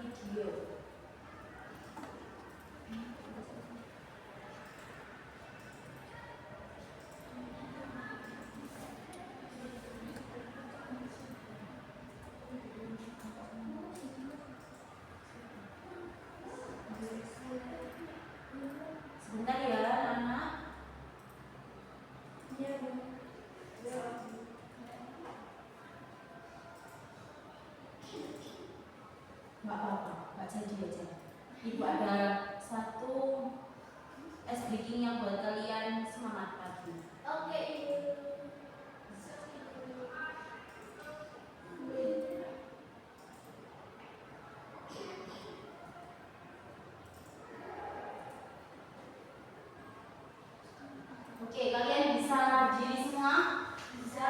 video. Sebentar ya, anak. Iya, Bu. Nggak apa-apa, nggak jadi aja. Ibu ada satu es breaking yang buat kalian semangat pagi. Oke, Ibu. Oke, kalian bisa berdiri semua? Bisa.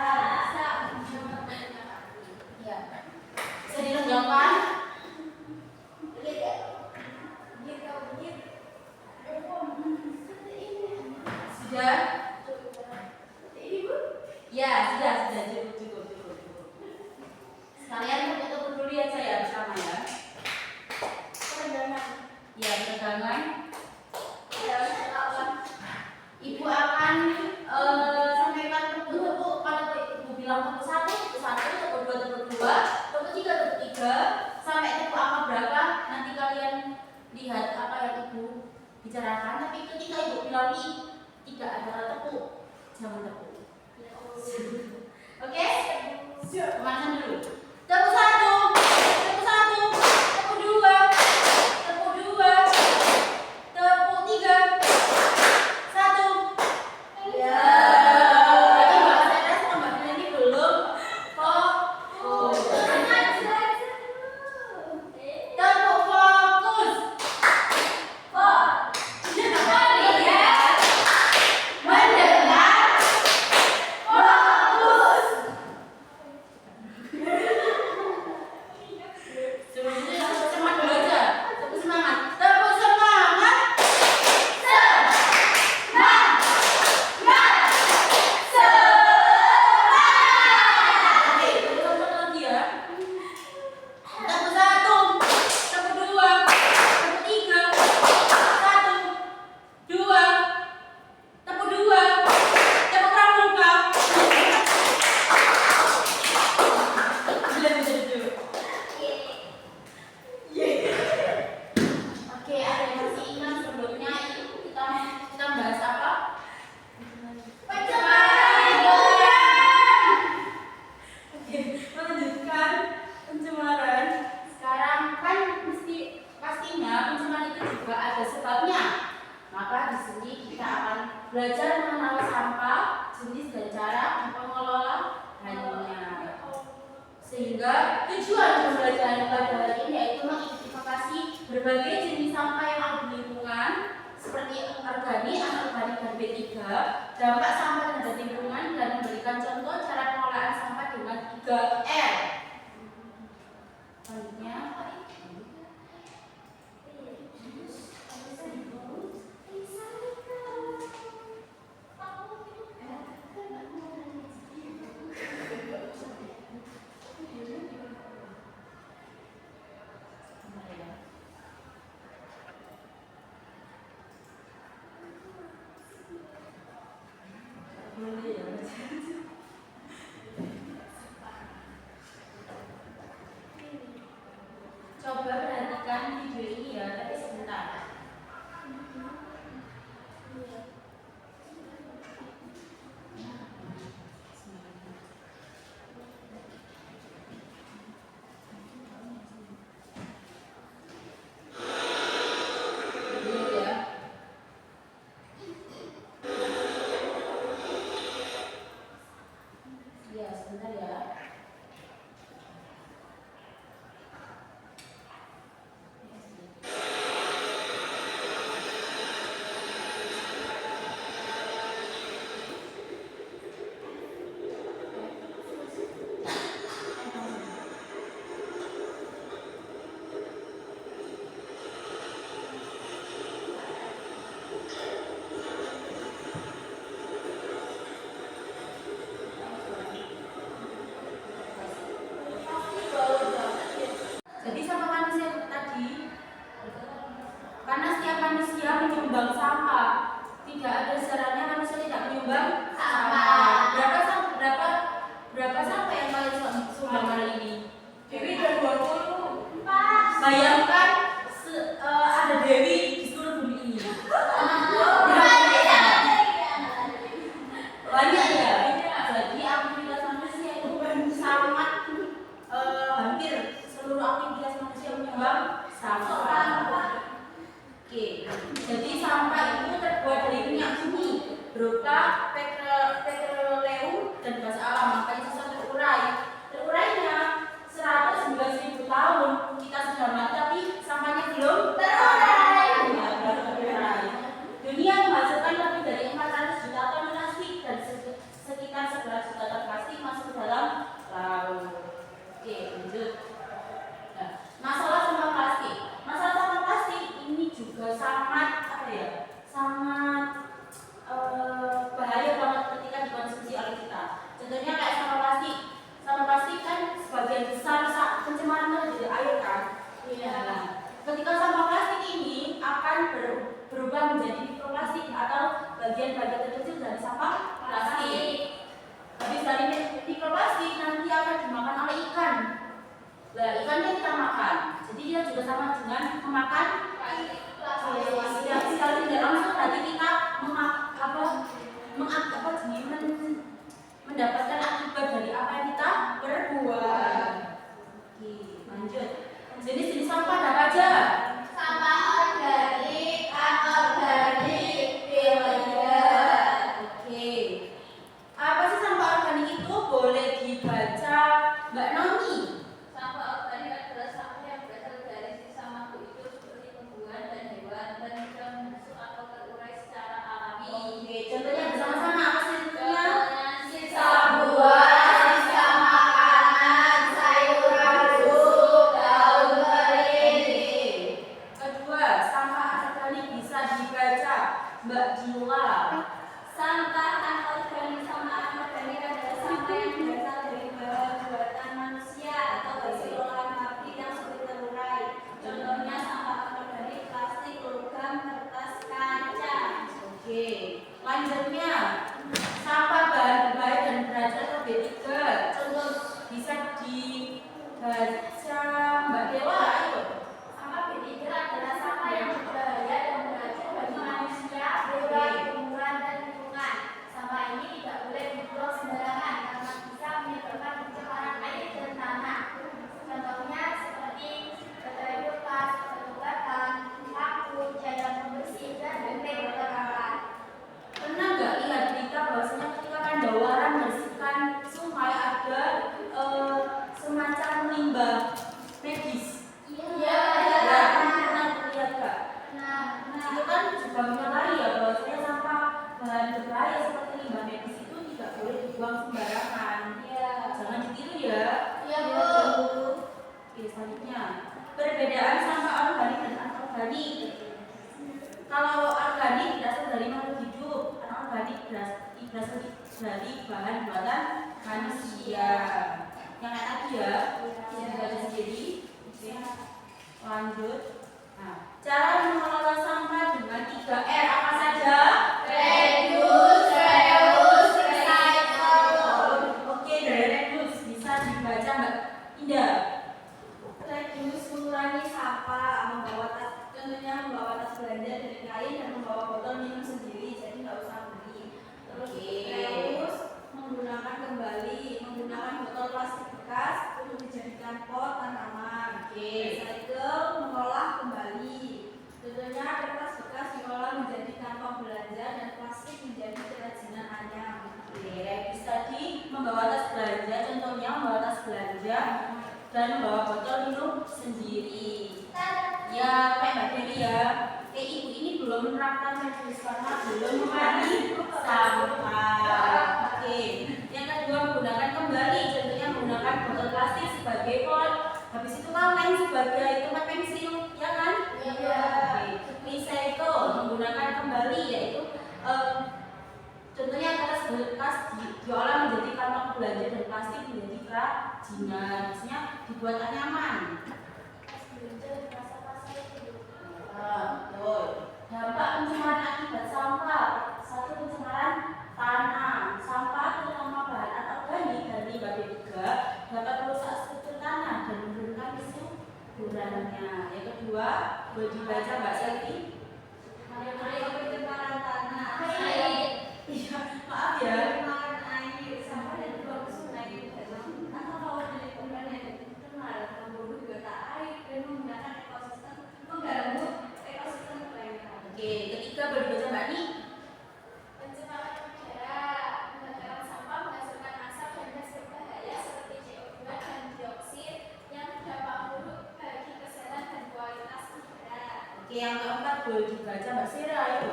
Ya. Bisa diregangkan? Sudah? Ya, sudah, cukup. Sekalian tepuk dulu ya saya bersama ya. Pegangan. Ya, pegangan. Ibu akan sampaikan tepuk pada Ibu bilang tepuk satu, tepuk dua, tepuk tiga, sampai tepuk angka berapa nanti kalian lihat apa yang Ibu bicarakan. Tapi ketika Ibu bilang tidak ada tepuk, jangan tepuk. Oke? Pemanasan dulu. Tepuk satu, tepuk dua, tepuk tiga, satu. Ya. Tapi Mbak Sarah sama Mbak Dina ini belum fokus. Tepuk fokus. Belajar mengenal sampah, jenis dan cara pengelolaannya. Sehingga tujuan pembelajaran pada hari ini yaitu mengidentifikasi berbagai jenis sampah yang ada di lingkungan seperti organik, anorganik, dan B3, dampak sampah terhadap lingkungan, dan memberikan contoh cara pengelolaan sampah dengan 3R. Selanjutnya, coba perhatikan video ini ya, tapi sebentar. Ya, sebentar ya. Contohnya kayak sampah plastik. Sampah plastik kan sebagian besar pencemaran dari air kan. Iya. Nah, ketika sampah plastik ini akan berubah menjadi mikroplastik atau bagian-bagian terkecil dari sampah plastik. Habis dari mikroplastik nanti akan dimakan oleh ikan. Nah, ikannya kita makan. Jadi dia juga sama dengan memakan plastik. Sekali tidak langsung tadi kita mendapatkan akibat dari apa yang kita perbuat. Oke, lanjut. Jenis-jenis sampah ada apa aja? Sampah organik, anorganik, biological. Oke. Apa sih sampah organik itu? Boleh dibaca Mbak Noni. Sampah organik adalah sampah yang berasal dari sisa makhluk hidup seperti tumbuhan dan hewan dan tidak membusuk atau terurai secara alami. Oke, contohnya bersama-sama apa sih contohnya? Sisa buah, sisa makanan, sayuran busuk, daun kering. Kedua, sampah anorganik bisa dibaca Mbak Jula. Sampah anorganik sama anorganik adalah sampah yang berasal dari bahan buatan manusia atau hasil olahan pabrik yang sulit terurai. Contohnya sampah anorganik plastik, logam, kertas, kaca. Oke, lanjutnya sampah bahan berbahaya dan beracun atau B3. Contoh bisa dibaca Mbak Dewa. Ayo. Sampah B3 adalah sampah yang berbahaya dan beracun bagi manusia, hewan, tumbuhan, dan lingkungan. Sampah ini tidak boleh dibuang sembarangan karena bisa menyebabkan pencemaran air dan tanah. Contohnya seperti baterai bekas, batu-batan, lampu, cairan pembersih, dan benteng terbakar. Pernah nggak lihat berita bahwasanya ketika Pandawaran membersihkan sungai ada semacam limbah medis? Iya. Pernah lihat nggak? Nah, Itu kan juga menyadari ya bahwasanya sampah bahan berbahaya seperti limbah medis itu tidak boleh dibuang sembarangan. Jangan ditiru ya. iya Bu. Oke, selanjutnya perbedaan sampah organik dan anorganik. Kalau organik berasal dari makhluk hidup, anorganik berasal dari bahan buatan manusia. Yang kayak tadi ya, bisa dibaca sendiri. Oke, lanjut. Nah, cara mengelola sampah dengan 3R apa saja? Reduce, reuse, recycle. Oke, dari reduce bisa dibaca Mbak Indah. Reduce mengurangi sampah, membawa tas, contohnya membawa tas belanja dari kain dan membawa botol minum sendiri, jadi nggak usah beli. Terus reuse menggunakan kembali, menggunakan botol plastik bekas untuk dijadikan pot tanaman. Recycle mengolah kembali. Contohnya kertas bekas diolah menjadi kantong belanja dan plastik menjadi kerajinan anyam. Reduce tadi membawa tas belanja, contohnya membawa tas belanja dan membawa botol minum sendiri. Ya, kayak Mbak Dewi ya. Ibu ini belum menerapkan reduce karena belum mengurangi sampah. Oke. Yang kedua menggunakan kembali, contohnya menggunakan botol plastik sebagai pot. Habis itu kaleng sebagai tempat pensil, ya kan? Iya. Oke. Recycle menggunakan kembali yaitu contohnya kertas bekas diolah menjadi kantong belanja dan plastik menjadi kerajinan, maksudnya dibuat nyaman. Betul. Dampak pencemaran akibat sampah. Satu, pencemaran tanah. Sampah terutama bahan anorganik dan limbah B3 dapat merusak struktur tanah dan menurunkan kesuburannya. Yang kedua, boleh dibaca Mbak Selvi. Pencemaran tanah. Iya, maaf ya. Pencemaran air, sampah yang dibuang ke sungai atau laut dari pembuangan yang tercemar, membunuh biota air dan menggunakan ekosistem, mengganggu ekosistem perairan. Oke, ketiga boleh dibaca Mbak Ni. Pencemaran udara, pembakaran sampah menghasilkan asap dan gas berbahaya seperti CO2 dan dioksid yang berdampak buruk bagi kesehatan dan kualitas udara. Oke, yang keempat boleh dibaca Mbak Sira. Ayo.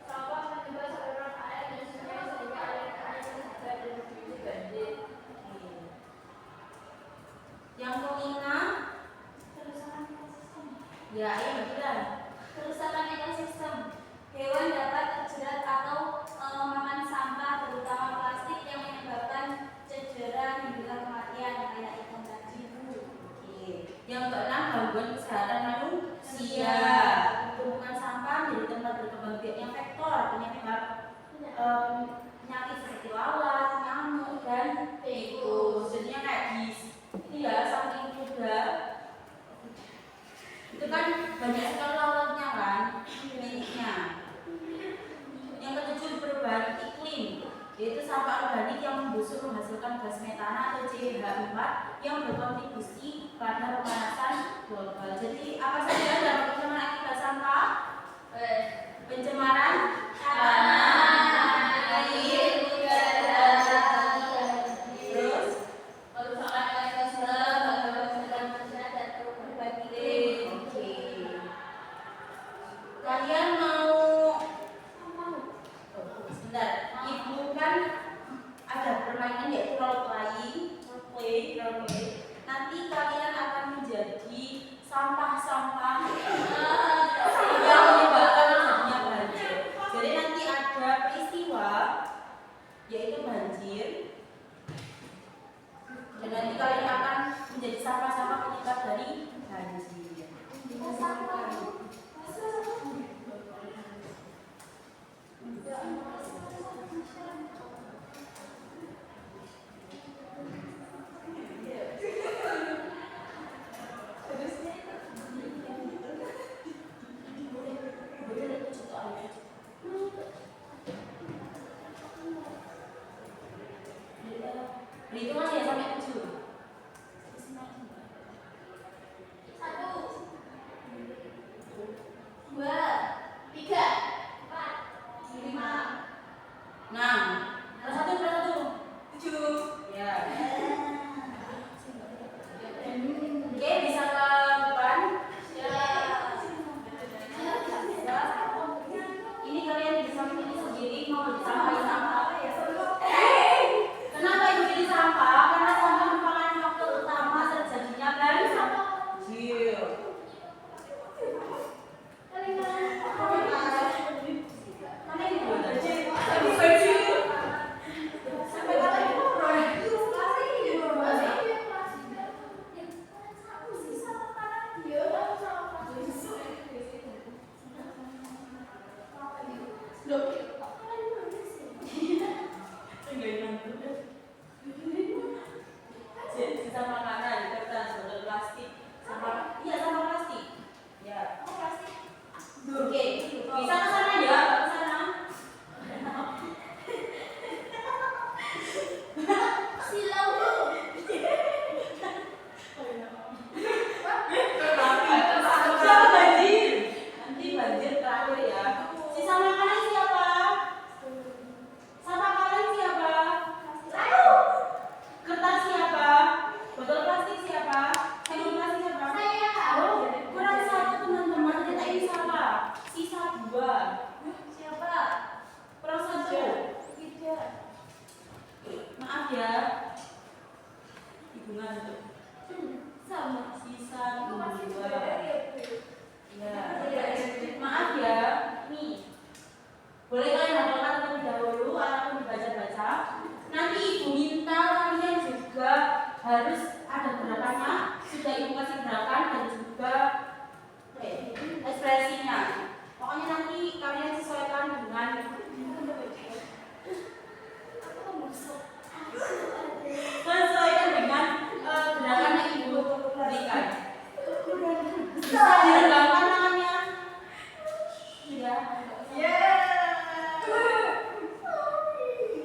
Sampah menyebabkan saluran air dan sungai sehingga aliran air terhambat dan terjadi banjir. Yang kelima, Kerusakan ekosistem. ya ayo Mbak Sira. Kerusakan ekosistem. Hewan dapat terjerat atau memakan menggusur menghasilkan gas metana atau CH4 yang berkontribusi pada pemanasan global. Jadi apa saja dalam pencemaran akibat sampah? Pencemaran tanah, air, udara, terus kerusakan ekosistem, gangguan manusia dan perubahan iklim. oke. Kalian mau sebentar, ibu kan ada permainan yaitu role play. Nanti kalian akan menjadi sampah-sampah yang menyebabkan terjadinya banjir. Jadi nanti ada peristiwa yaitu banjir, dan nanti kalian akan menjadi sampah-sampah penyebab dari banjir. Berhitungan ya sampai 7. 1, 2, 3, 4, 5, 6. Satu. 7. Ya. Oke, bisa ke depan. Ini kalian di samping ini sendiri mau disampaikan sampah. Kenapa itu jadi sampah? Karena sampah merupakan faktor utama terjadinya banjir. Mana ini banjir? Sampai kata itu sisa makanan, kertas, botol plastik, sampah plastik. Ya. Oke, bisa ke sana ya, ke sana. Nanti banjir terakhir ya. Sisa makanan siapa? Sampah kalian siapa? Kertas siapa? Botol plastik siapa? Sayur plastik siapa? Oh, kurang satu teman-teman. Kita ini siapa? Sisa 2. Siapa? Kurang 1. Maaf ya. Ibu ngantuk. Sama. Sisa 2. Ya. Maaf ya. Nih. Boleh kalian hafalkan terlebih dahulu ataupun dibaca-baca. Nanti ibu minta kalian juga harus ada gerakannya. Sudah ibu kasih gerakan dan juga ekspresinya. Pokoknya nanti kalian sesuaikan dengan gerakan yang ibu berikan. Bisa diregangkan tangannya. Sudah.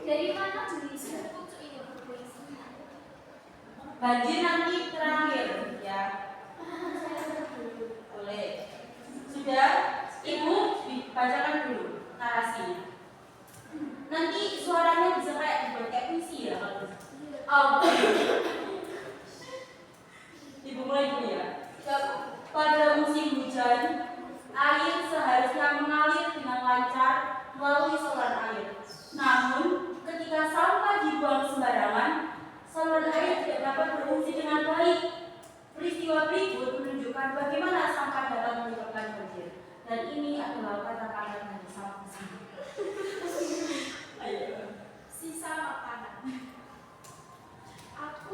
Dari mana bisa pucuk ini berpuisi? Banjir nanti terakhir ya. Boleh. Sudah, ibu bacakan dulu narasinya. Nanti suaranya bisa dibuat kayak puisi ya kalau bisa. Ibu mulai dulu ya. Pada musim hujan, air seharusnya mengalir dengan lancar melalui saluran air. Namun, ketika sampah dibuang sembarangan, saluran air tidak dapat berfungsi dengan baik. Peristiwa berikut menunjukkan bagaimana sampah dapat menyebabkan banjir. Dan ini adalah kata-kata dari sampah. Ayo. Sisa makanan. Aku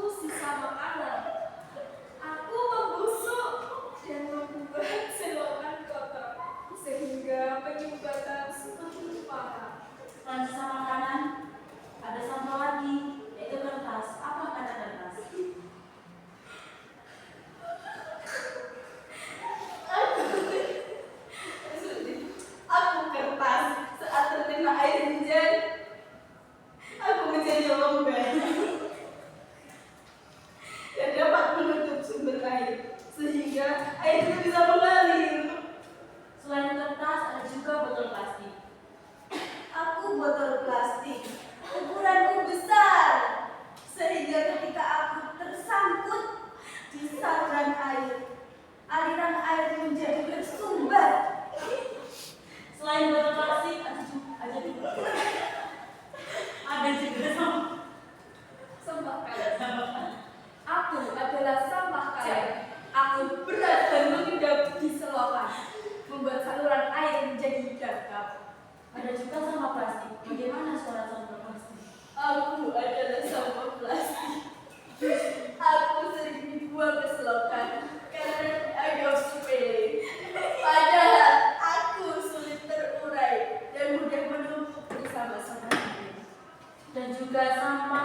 dan juga sama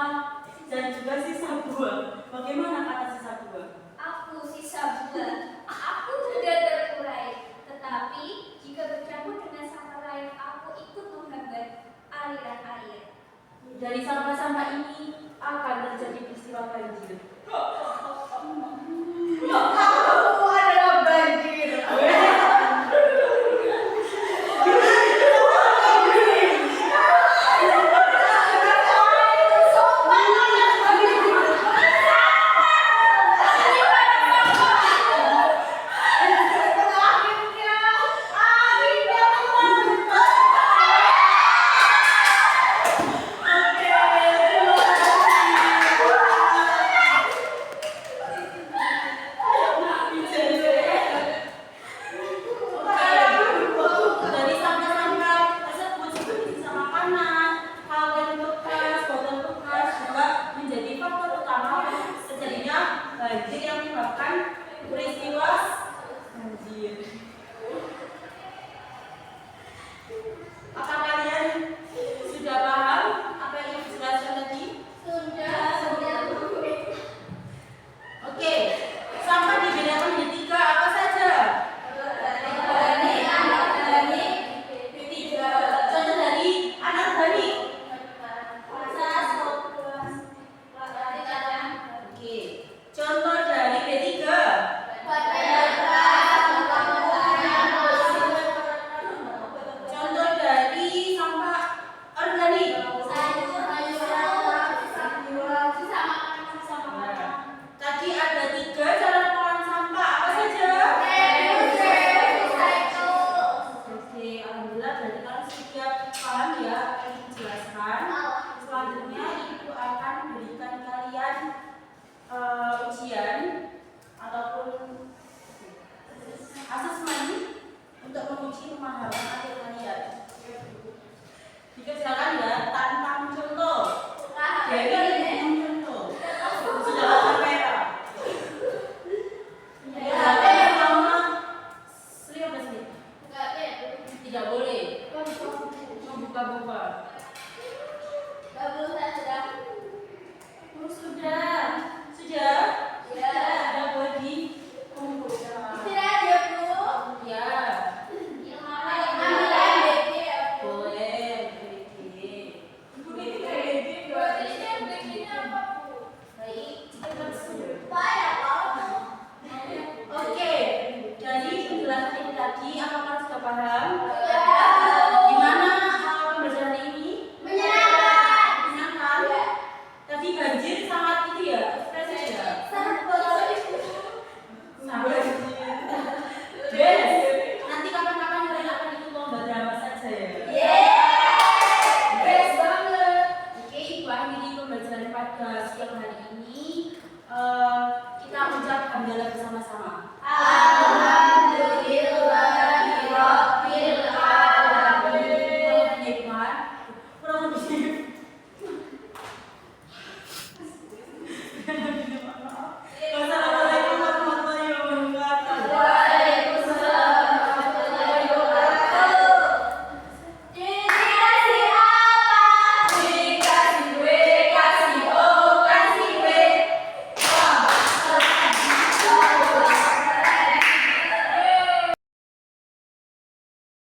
dan juga sisa buah. Bagaimana kata sisa buah? Aku sisa buah. Aku tidak terurai. Tetapi jika bercampur dengan sampah lain, aku ikut menghambat aliran air. Dari sampah-sampah ini akan terjadi peristiwa banjir.